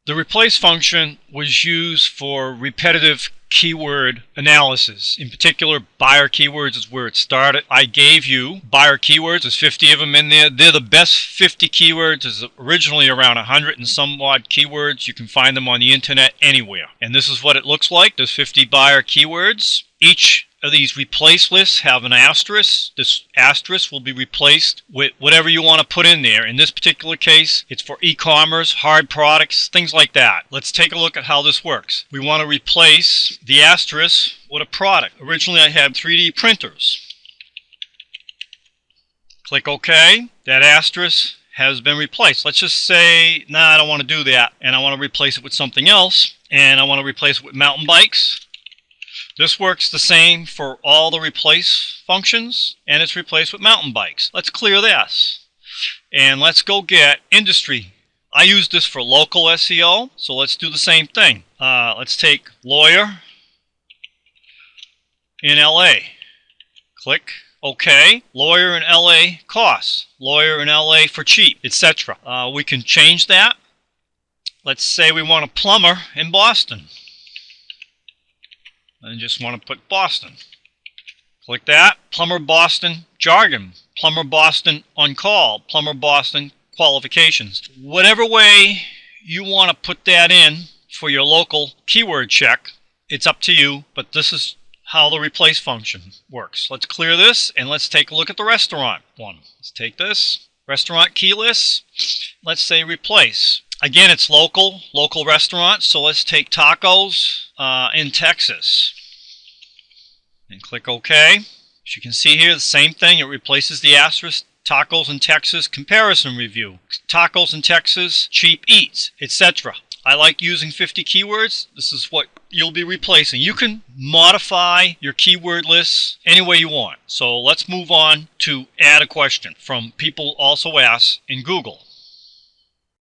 The replace function was used for repetitive keyword analysis. In particular, buyer keywords is where it started. I gave you buyer keywords. There's 50 of them in there. They're the best 50 keywords. There's originally around 100 and some odd keywords. You can find them on the internet anywhere. And this is what it looks like. There's 50 buyer keywords. Each of these replace lists have an asterisk. This asterisk will be replaced with whatever you want to put in there. In this particular case, it's for e-commerce, hard products, things like that. Let's take a look at how this works. We want to replace the asterisk with a product. Originally, I had 3D printers. Click OK. That asterisk has been replaced. Let's just say, nah, I don't want to do that, and I want to replace it with something else, and I want to replace it with mountain bikes. This works the same for all the replace functions, and it's replaced with mountain bikes. Let's clear this, and let's go get industry. I use this for local SEO, so let's do the same thing. Let's take lawyer in LA. Click OK. Lawyer in LA costs. Lawyer in LA for cheap, etc. We can change that. Let's say we want a plumber in Boston. I just want to put Boston. Click that. Plumber Boston jargon. Plumber Boston on call. Plumber Boston qualifications. Whatever way you want to put that in for your local keyword check, it's up to you, but this is how the replace function works. Let's clear this and let's take a look at the restaurant one. Let's take this. Restaurant key list. Let's say replace. Again, it's local restaurant, so let's take tacos in Texas. And click OK. As you can see here, the same thing. It replaces the asterisk. Tacos in Texas comparison review. Tacos in Texas cheap eats, etc. I like using 50 keywords. This is what you'll be replacing. You can modify your keyword lists any way you want. So let's move on to add a question from people also asked in Google.